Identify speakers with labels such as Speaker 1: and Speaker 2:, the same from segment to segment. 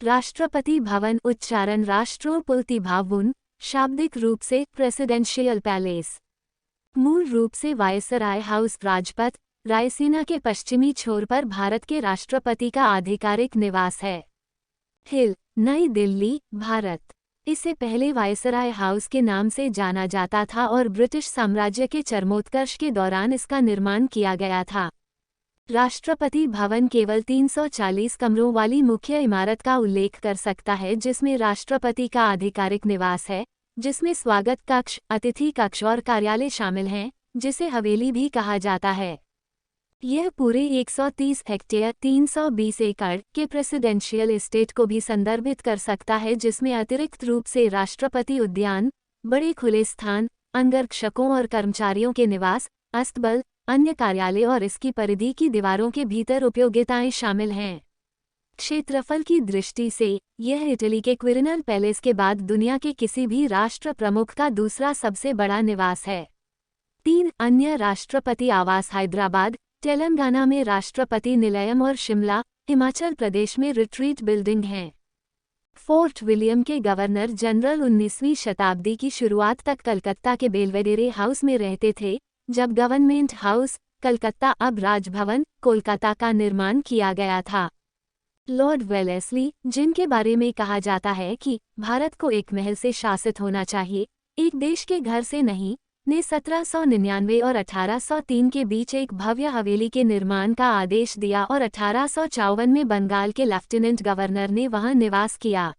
Speaker 1: राष्ट्रपति भवन उच्चारण राष्ट्रोपति भवन, शाब्दिक रूप से प्रेसिडेंशियल पैलेस। मूल रूप से वायसराय हाउस राजपथ, रायसीना के पश्चिमी छोर पर भारत के राष्ट्रपति का आधिकारिक निवास है। हिल, नई दिल्ली, भारत। इसे पहले वायसराय हाउस के नाम से जाना जाता था और ब्रिटिश साम्राज्य के चरमोत्कर्ष के दौरान इसका निर्माण किया गया था। राष्ट्रपति भवन केवल 340 कमरों वाली मुख्य इमारत का उल्लेख कर सकता है जिसमें राष्ट्रपति का आधिकारिक निवास है, जिसमें स्वागत कक्ष, अतिथि कक्ष और कार्यालय शामिल हैं, जिसे हवेली भी कहा जाता है। यह पूरे 130 हेक्टेयर 320 एकड़ के प्रेसिडेंशियल एस्टेट को भी संदर्भित कर सकता है, जिसमें अतिरिक्त रूप से राष्ट्रपति उद्यान, बड़े खुले स्थान, अंगरक्षकों और कर्मचारियों के निवास, अस्तबल, अन्य कार्यालय और इसकी परिधि की दीवारों के भीतर उपयोगिताएं शामिल हैं। क्षेत्रफल की दृष्टि से यह इटली के क्विरिनल पैलेस के बाद दुनिया के किसी भी राष्ट्र प्रमुख का दूसरा सबसे बड़ा निवास है। 3 अन्य राष्ट्रपति आवास हैदराबाद, तेलंगाना में राष्ट्रपति निलयम और शिमला, हिमाचल प्रदेश में रिट्रीट बिल्डिंग हैं। फोर्ट विलियम के गवर्नर जनरल 19वीं शताब्दी की शुरुआत तक कलकत्ता के बेलवेडेरे हाउस में रहते थे, जब गवर्नमेंट हाउस, कलकत्ता अब राजभवन, कोलकाता का निर्माण किया गया था। लॉर्ड वेलेस्ली, जिनके बारे में कहा जाता है कि भारत को एक महल से शासित होना चाहिए, एक देश के घर से नहीं, ने 1799 और 1803 के बीच एक भव्य हवेली के निर्माण का आदेश दिया और 1854 में बंगाल के लेफ्टिनेंट गवर्नर ने वहां निवास किया।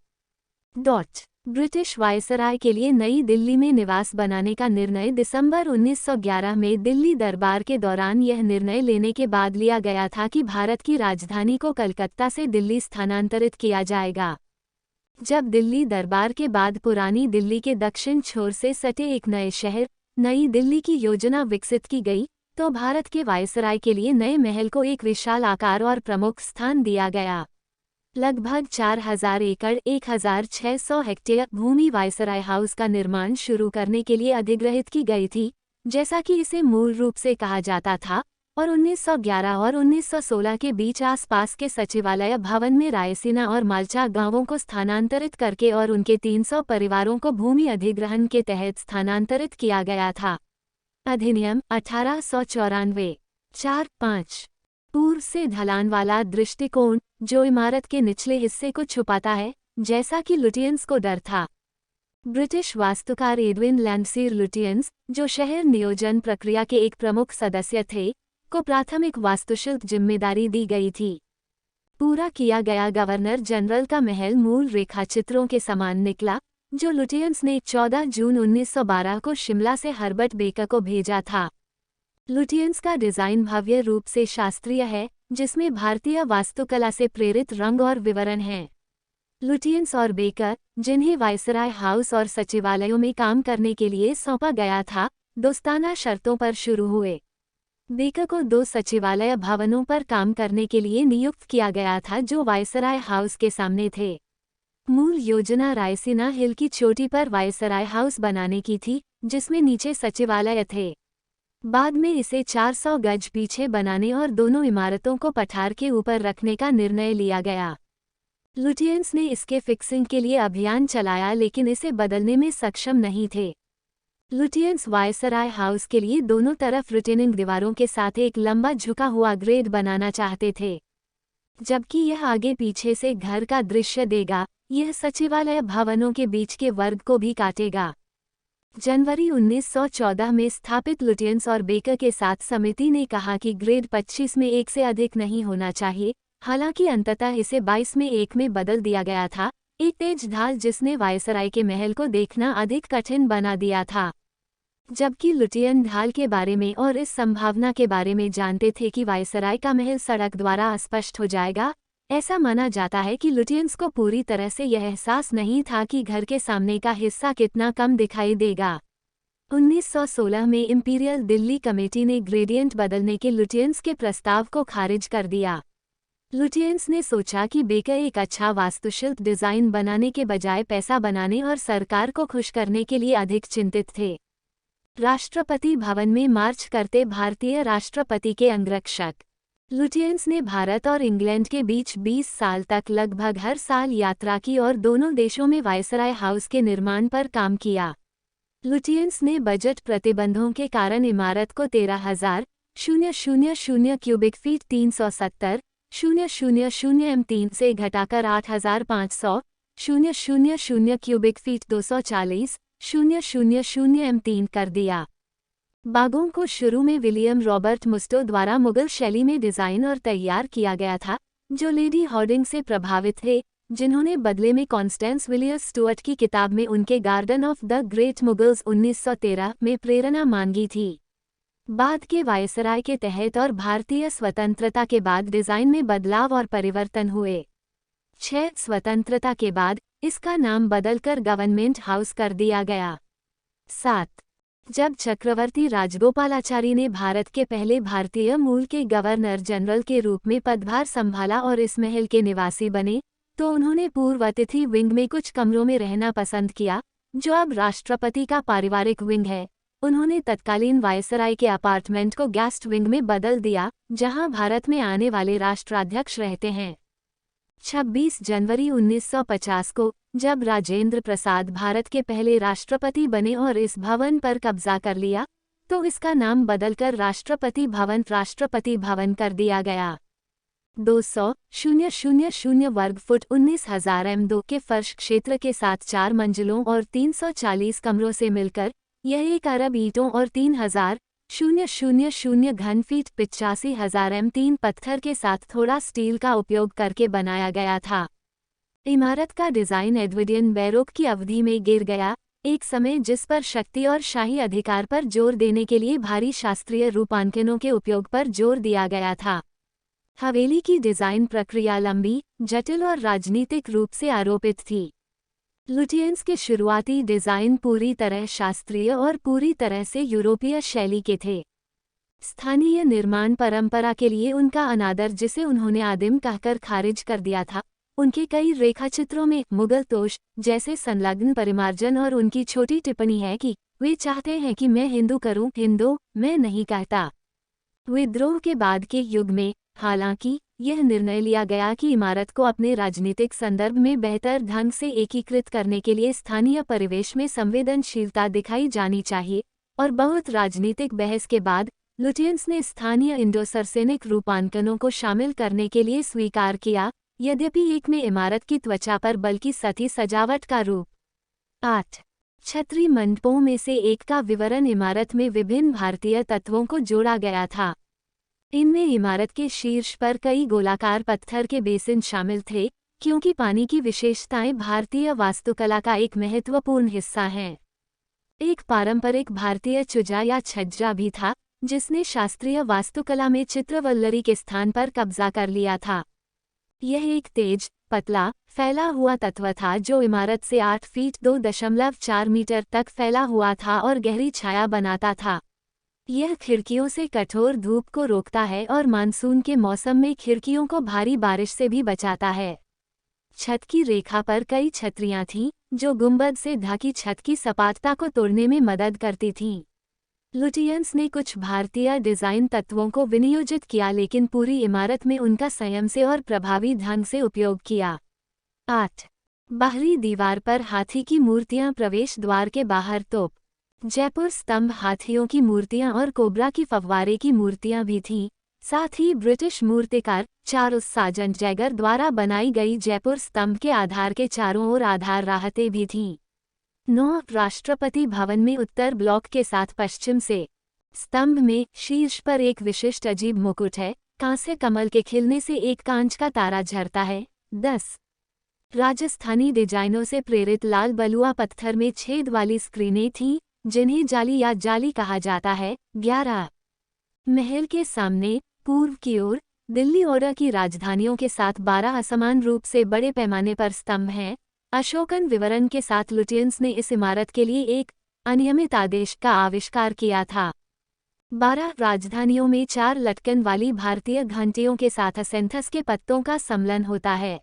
Speaker 1: ब्रिटिश वायसराय के लिए नई दिल्ली में निवास बनाने का निर्णय दिसंबर 1911 में दिल्ली दरबार के दौरान यह निर्णय लेने के बाद लिया गया था कि भारत की राजधानी को कलकत्ता से दिल्ली स्थानांतरित किया जाएगा। जब दिल्ली दरबार के बाद पुरानी दिल्ली के दक्षिण छोर से सटे एक नए शहर, नई दिल्ली की योजना विकसित की गई, तो भारत के वायसराय के लिए नए महल को एक विशाल आकार और प्रमुख स्थान दिया गया। लगभग 4000 एकड़ 1600 हेक्टेयर भूमि वायसराय हाउस का निर्माण शुरू करने के लिए अधिग्रहित की गई थी, जैसा कि इसे मूल रूप से कहा जाता था, और 1911 और 1916 के बीच आसपास के सचिवालय भवन में रायसीना और मालचा गांवों को स्थानांतरित करके और उनके 300 परिवारों को भूमि अधिग्रहण के तहत स्थानांतरित किया गया था। अधिनियम 1894। 4.5 पूर्व से ढलान वाला दृष्टिकोण, जो इमारत के निचले हिस्से को छुपाता है, जैसा कि लुटियंस को डर था। ब्रिटिश वास्तुकार एडविन लैंडसीर लुटियंस, जो शहर नियोजन प्रक्रिया के एक प्रमुख सदस्य थे, को प्राथमिक वास्तुशिल्प जिम्मेदारी दी गई थी। पूरा किया गया गवर्नर जनरल का महल मूल रेखाचित्रों के समान निकला, जो लुटियंस ने 14 जून 1912 को शिमला से हर्बर्ट बेकर को भेजा था। लुटियंस का डिजाइन भव्य रूप से शास्त्रीय है, जिसमें भारतीय वास्तुकला से प्रेरित रंग और विवरण हैं। लुटियंस और बेकर, जिन्हें वायसराय हाउस और सचिवालयों में काम करने के लिए सौंपा गया था, दोस्ताना शर्तों पर शुरू हुए। बेकर को 2 सचिवालय भवनों पर काम करने के लिए नियुक्त किया गया था, जो वायसराय हाउस के सामने थे। मूल योजना रायसीना हिल की चोटी पर वायसराय हाउस बनाने की थी, जिसमें नीचे सचिवालय थे। बाद में इसे 400 गज पीछे बनाने और दोनों इमारतों को पठार के ऊपर रखने का निर्णय लिया गया। लुटियंस ने इसके फिक्सिंग के लिए अभियान चलाया, लेकिन इसे बदलने में सक्षम नहीं थे। लुटियंस वायसराय हाउस के लिए दोनों तरफ रिटेनिंग दीवारों के साथ एक लंबा झुका हुआ ग्रेड बनाना चाहते थे। जबकि यह आगे पीछे से घर का दृश्य देगा, यह सचिवालय भवनों के बीच के वर्ग को भी काटेगा। जनवरी 1914 में स्थापित लुटियंस और बेकर के साथ समिति ने कहा कि ग्रेड 25 में 1 से अधिक नहीं होना चाहिए, हालांकि अंततः इसे 22 में 1 में बदल दिया गया था, एक तेज ढाल जिसने वायसराय के महल को देखना अधिक कठिन बना दिया था। जबकि लुटियन ढाल के बारे में और इस संभावना के बारे में जानते थे कि वायसराय का महल सड़क द्वारा अस्पष्ट हो जाएगा, ऐसा माना जाता है कि लुटियंस को पूरी तरह से यह एहसास नहीं था कि घर के सामने का हिस्सा कितना कम दिखाई देगा। 1916 में इंपीरियल दिल्ली कमेटी ने ग्रेडियंट बदलने के लुटियंस के प्रस्ताव को खारिज कर दिया। लुटियंस ने सोचा कि बेकर एक अच्छा वास्तुशिल्प डिजाइन बनाने के बजाय पैसा बनाने और सरकार को खुश करने के लिए अधिक चिंतित थे। राष्ट्रपति भवन में मार्च करते भारतीय राष्ट्रपति के अंगरक्षक लुटियंस ने भारत और इंग्लैंड के बीच 20 साल तक लगभग हर साल यात्रा की और दोनों देशों में वायसराय हाउस के निर्माण पर काम किया। लुटियंस ने बजट प्रतिबंधों के कारण इमारत को 13,000 क्यूबिक फीट 370,000 m3 से घटाकर 8,500,000 क्यूबिक फीट 240,000 m3 कर दिया। बागों को शुरू में विलियम रॉबर्ट मुस्टो द्वारा मुगल शैली में डिज़ाइन और तैयार किया गया था, जो लेडी हॉर्डिंग से प्रभावित थे, जिन्होंने बदले में कॉन्स्टेंस विलियम स्टुअर्ट की किताब में उनके garden of the great Mughals 1913 में प्रेरणा मांगी थी। बाद के वायसराय के तहत और भारतीय स्वतंत्रता के बाद डिज़ाइन में बदलाव और परिवर्तन हुए। 6 स्वतंत्रता के बाद इसका नाम बदलकर गवर्नमेंट हाउस कर दिया गया। 7 जब चक्रवर्ती राजगोपालाचारी ने भारत के पहले भारतीय मूल के गवर्नर जनरल के रूप में पदभार संभाला और इस महल के निवासी बने, तो उन्होंने पूर्व अतिथि विंग में कुछ कमरों में रहना पसंद किया, जो अब राष्ट्रपति का पारिवारिक विंग है। उन्होंने तत्कालीन वायसराय के अपार्टमेंट को गेस्ट विंग में बदल दिया, जहां भारत में आने वाले राष्ट्राध्यक्ष रहते हैं। 26 जनवरी 1950 को, जब राजेंद्र प्रसाद भारत के पहले राष्ट्रपति बने और इस भवन पर कब्जा कर लिया, तो इसका नाम बदलकर राष्ट्रपति भवन कर दिया गया। 200,000 वर्ग फुट 19,000 m2 के फर्श क्षेत्र के साथ 4 मंजिलों और 340 कमरों से मिलकर यह 1 अरब ईंटों और 3,000 घन फीट 85,000 m3 पत्थर के साथ थोड़ा स्टील का उपयोग करके बनाया गया था। इमारत का डिज़ाइन एडवर्डियन बैरोक की अवधि में गिर गया, एक समय जिस पर शक्ति और शाही अधिकार पर जोर देने के लिए भारी शास्त्रीय रूपांकनों के उपयोग पर जोर दिया गया था। हवेली की डिज़ाइन प्रक्रिया लंबी, जटिल और राजनीतिक रूप से आरोपित थी। लुटियंस के शुरुआती डिज़ाइन पूरी तरह शास्त्रीय और पूरी तरह से यूरोपीय शैली के थे। स्थानीय निर्माण परंपरा के लिए उनका अनादर, जिसे उन्होंने आदिम कहकर खारिज कर दिया था, उनके कई रेखाचित्रों में मुगल तोश जैसे संलग्न परिमार्जन और उनकी छोटी टिप्पणी है कि वे चाहते हैं कि मैं हिंदू करूं, हिंदू मैं नहीं कहता। विद्रोह के बाद के युग में, हालांकि, यह निर्णय लिया गया कि इमारत को अपने राजनीतिक संदर्भ में बेहतर ढंग से एकीकृत करने के लिए स्थानीय परिवेश में संवेदनशीलता दिखाई जानी चाहिए, और बहुत राजनीतिक बहस के बाद लुटियंस ने स्थानीय इंडो-सर्सेनिक रूपांकनों को शामिल करने के लिए स्वीकार किया, यद्यपि एक में इमारत की त्वचा पर बल्कि सतही सजावट का रूप। 8 छत्री मंडपों में से एक का विवरण इमारत में विभिन्न भारतीय तत्वों को जोड़ा गया था। इनमें इमारत के शीर्ष पर कई गोलाकार पत्थर के बेसिन शामिल थे, क्योंकि पानी की विशेषताएं भारतीय वास्तुकला का एक महत्वपूर्ण हिस्सा हैं। एक पारंपरिक भारतीय चुजा या छज्जा भी था, जिसने शास्त्रीय वास्तुकला में चित्रवल्लरी के स्थान पर कब्जा कर लिया था। यह एक तेज, पतला, फैला हुआ तत्व था जो इमारत से 8 फीट 2.4 मीटर तक फैला हुआ था और गहरी छाया बनाता था। यह खिड़कियों से कठोर धूप को रोकता है और मानसून के मौसम में खिड़कियों को भारी बारिश से भी बचाता है। छत की रेखा पर कई छतरियां थीं, जो गुंबद से ढकी छत की सपाटता को तोड़ने में मदद करती थीं। लुटियंस ने कुछ भारतीय डिज़ाइन तत्वों को विनियोजित किया, लेकिन पूरी इमारत में उनका संयम से और प्रभावी ढंग से उपयोग किया। 8 बाहरी दीवार पर हाथी की मूर्तियां, प्रवेश द्वार के बाहर तोप, जयपुर स्तंभ, हाथियों की मूर्तियां और कोबरा की फव्वारे की मूर्तियां भी थीं। साथ ही ब्रिटिश मूर्तिकार चार्ल्स सार्जेंट जैगर द्वारा बनाई गई जयपुर स्तंभ के आधार के चारों ओर आधार राहतें भी थीं। 9 राष्ट्रपति भवन में उत्तर ब्लॉक के साथ पश्चिम से। स्तंभ में शीर्ष पर एक विशिष्ट अजीब मुकुट है, कांस्य कमल के खिलने से एक कांच का तारा झरता है। 10 राजस्थानी डिजाइनों से प्रेरित लाल बलुआ पत्थर में छेद वाली स्क्रीनें थीं, जिन्हें जाली या जाली कहा जाता है। 11 महल के सामने पूर्व की ओर दिल्ली ओरा की राजधानियों के साथ 12 असमान रूप से बड़े पैमाने पर स्तंभ हैं। अशोकन विवरण के साथ लुटियंस ने इस इमारत के लिए एक अनियमित आदेश का आविष्कार किया था। 12 राजधानियों में 4 लटकन वाली भारतीय घंटियों के साथ असेंथस के पत्तों का सम्मिलन होता है।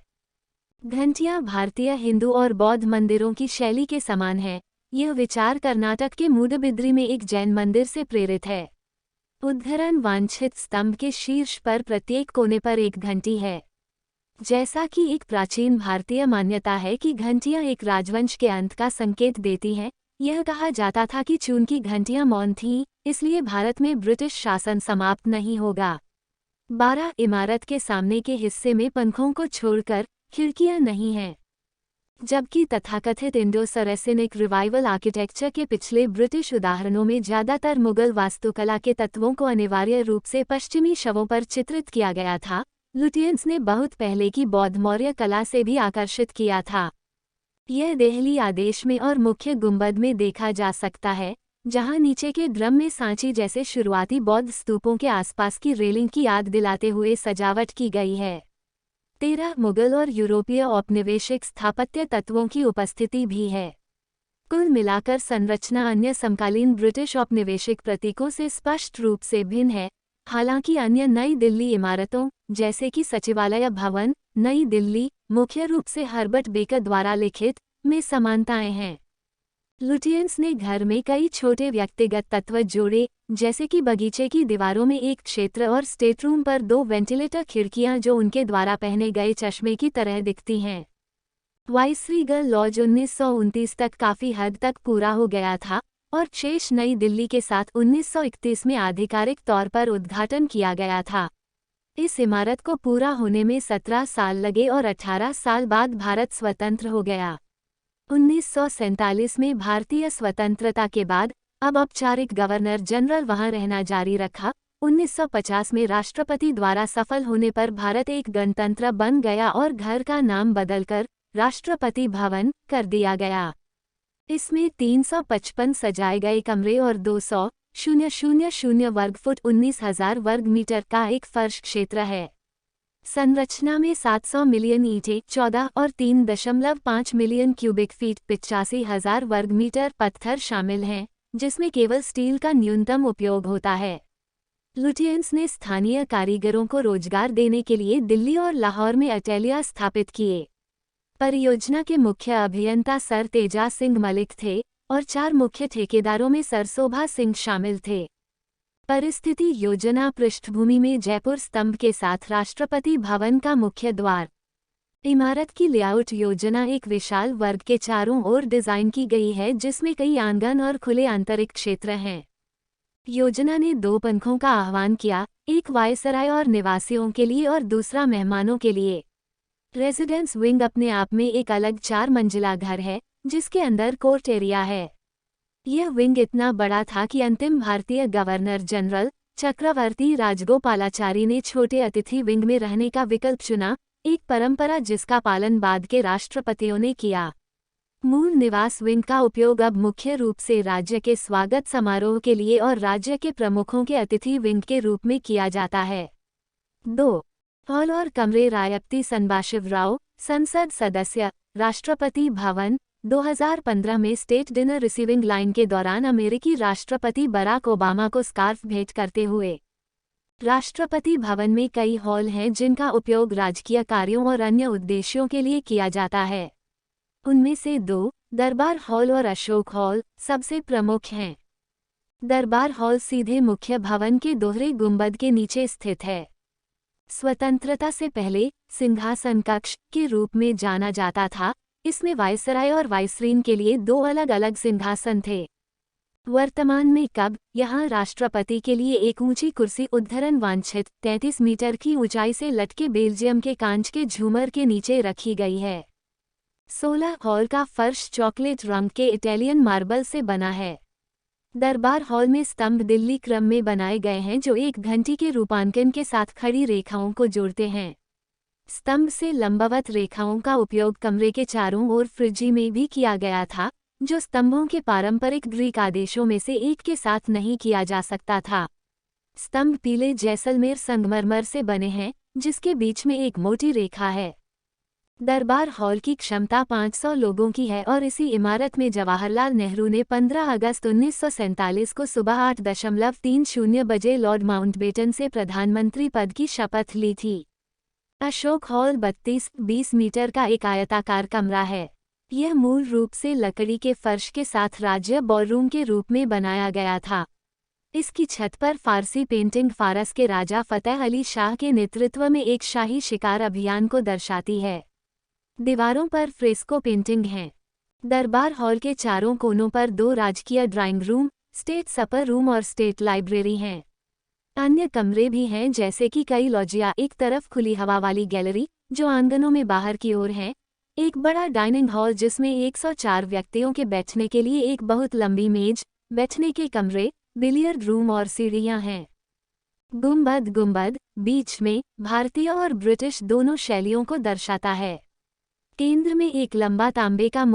Speaker 1: घंटियां भारतीय हिंदू और बौद्ध मंदिरों की शैली के समान है। यह विचार कर्नाटक के मूडबिद्री में एक जैन मंदिर से प्रेरित है। उद्धरण वांछित स्तंभ के शीर्ष पर प्रत्येक कोने पर एक घंटी है। जैसा कि एक प्राचीन भारतीय मान्यता है कि घंटियां एक राजवंश के अंत का संकेत देती हैं, यह कहा जाता था कि चूंकि घंटियां मौन थीं, इसलिए भारत में ब्रिटिश शासन समाप्त नहीं होगा। 12 इमारत के सामने के हिस्से में पंखों को छोड़कर खिड़कियां नहीं हैं। जबकि तथाकथित इंडो-सरैसेनिक रिवाइवल आर्किटेक्चर के पिछले ब्रिटिश उदाहरणों में ज़्यादातर मुगल वास्तुकला के तत्वों को अनिवार्य रूप से पश्चिमी शवों पर चित्रित किया गया था, लुटियंस ने बहुत पहले की बौद्ध मौर्य कला से भी आकर्षित किया था। यह देहली आदेश में और मुख्य गुंबद में देखा जा सकता है, जहां नीचे के ड्रम में सांची जैसे शुरुआती बौद्ध स्तूपों के आसपास की रेलिंग की याद दिलाते हुए सजावट की गई है। 13 मुगल और यूरोपीय औपनिवेशिक स्थापत्य तत्वों की उपस्थिति भी है। कुल मिलाकर संरचना अन्य समकालीन ब्रिटिश औपनिवेशिक प्रतीकों से स्पष्ट रूप से भिन्न है, हालांकि अन्य नई दिल्ली इमारतों, जैसे कि सचिवालय भवन, नई दिल्ली, मुख्य रूप से हर्बर्ट बेकर द्वारा लिखित, में समानताएं हैं। लुटियंस ने घर में कई छोटे व्यक्तिगत तत्व जोड़े, जैसे कि बगीचे की दीवारों में एक क्षेत्र और स्टेटरूम पर 2 वेंटिलेटर खिड़कियां जो उनके द्वारा पहने गए चश्मे की तरह दिखती हैं। वाइसरीगल लॉज 1929 तक काफी हद तक पूरा हो गया था और शेष नई दिल्ली के साथ 1931 में आधिकारिक तौर पर उद्घाटन किया गया था। इस इमारत को पूरा होने में 17 साल लगे और 18 साल बाद भारत स्वतंत्र हो गया। 1947 में भारतीय स्वतंत्रता के बाद अब औपचारिक गवर्नर जनरल वहां रहना जारी रखा। 1950 में राष्ट्रपति द्वारा सफल होने पर भारत एक गणतंत्र बन गया और घर का नाम बदलकर राष्ट्रपति भवन कर दिया गया। इसमें 355 सजाए गए कमरे और 200,000 वर्ग फुट 19,000 वर्ग मीटर का एक फर्श क्षेत्र है। संरचना में 700 मिलियन ईंटें 14 और 3.5 मिलियन क्यूबिक फीट 85,000 वर्ग मीटर पत्थर शामिल हैं, जिसमें केवल स्टील का न्यूनतम उपयोग होता है। लुटियंस ने स्थानीय कारीगरों को रोजगार देने के लिए दिल्ली और लाहौर में अटेलिया स्थापित किए। परियोजना के मुख्य अभियंता सर तेजा सिंह मलिक थे और 4 मुख्य ठेकेदारों में सर शोभा सिंह शामिल थे। परिस्थिति योजना पृष्ठभूमि में जयपुर स्तंभ के साथ राष्ट्रपति भवन का मुख्य द्वार। इमारत की लेआउट योजना एक विशाल वर्ग के चारों ओर डिजाइन की गई है, जिसमें कई आंगन और खुले आंतरिक क्षेत्र हैं। योजना ने 2 पंखों का आह्वान किया, एक वायसराय और निवासियों के लिए और दूसरा मेहमानों के लिए। रेजिडेंस विंग अपने आप में एक अलग 4 मंजिला घर है, जिसके अंदर कोर्ट एरिया है। यह विंग इतना बड़ा था कि अंतिम भारतीय गवर्नर जनरल चक्रवर्ती राजगोपालाचारी ने छोटे अतिथि विंग में रहने का विकल्प चुना, एक परंपरा जिसका पालन बाद के राष्ट्रपतियों ने किया। मूल निवास विंग का उपयोग अब मुख्य रूप से राज्य के स्वागत समारोह के लिए और राज्य के प्रमुखों के अतिथि विंग के रूप में किया जाता है। 2 हॉल और कमरे रायप्ती सदाशिवराव, संसद सदस्य, राष्ट्रपति भवन। 2015 में स्टेट डिनर रिसीविंग लाइन के दौरान अमेरिकी राष्ट्रपति बराक ओबामा को स्कार्फ भेंट करते हुए। राष्ट्रपति भवन में कई हॉल हैं जिनका उपयोग राजकीय कार्यों और अन्य उद्देश्यों के लिए किया जाता है। उनमें से 2, दरबार हॉल और अशोक हॉल, सबसे प्रमुख हैं। दरबार हॉल सीधे मुख्य भवन के दोहरे गुंबद के नीचे स्थित है। स्वतंत्रता से पहले सिंहासन कक्ष के रूप में जाना जाता था। इसमें वायसराय और वाइसरीन के लिए 2 अलग-अलग सिंहासन थे। वर्तमान में कब यहाँ राष्ट्रपति के लिए एक ऊंची कुर्सी उद्धरण वांछित 33 मीटर की ऊंचाई से लटके बेल्जियम के कांच के झूमर के नीचे रखी गई है। 16 हॉल का फर्श चॉकलेट रंग के इटालियन मार्बल से बना है। दरबार हॉल में स्तंभ दिल्ली क्रम में बनाए गए हैं जो एक घंटी के रूपांकन के साथ खड़ी रेखाओं को जोड़ते हैं। स्तंभ से लंबवत रेखाओं का उपयोग कमरे के चारों ओर फ्रिजी में भी किया गया था, जो स्तंभों के पारंपरिक ग्रीक आदेशों में से एक के साथ नहीं किया जा सकता था। स्तंभ पीले जैसलमेर संगमरमर से बने हैं, जिसके बीच में एक मोटी रेखा है। दरबार हॉल की क्षमता 500 लोगों की है और इसी इमारत में जवाहरलाल नेहरू ने 15 अगस्त 1947 को सुबह 8:30 बजे लॉर्ड माउंटबेटन से प्रधानमंत्री पद की शपथ ली थी। अशोक हॉल 32-20 मीटर का एक आयताकार कमरा है। यह मूल रूप से लकड़ी के फर्श के साथ राज्य बॉलरूम के रूप में बनाया गया था। इसकी छत पर फारसी पेंटिंग फारस के राजा फतेह अली शाह के नेतृत्व में एक शाही शिकार अभियान को दर्शाती है। दीवारों पर फ्रेस्को पेंटिंग हैं। दरबार हॉल के चारों कोनों पर 2 राजकीय ड्राइंग रूम, स्टेट सपर रूम और स्टेट लाइब्रेरी हैं। अन्य कमरे भी हैं जैसे कि कई लॉजिया, एक तरफ खुली हवा वाली गैलरी जो आंगनों में बाहर की ओर है, एक बड़ा डाइनिंग हॉल जिसमें 104 व्यक्तियों के बैठने के लिए एक बहुत लंबी मेज, बैठने के कमरे, बिलियर्ड रूम और सीढ़ियां हैं। गुंबद बीच में भारतीय और ब्रिटिश दोनों शैलियों को दर्शाता है। केंद्र में एक लंबा तांबे का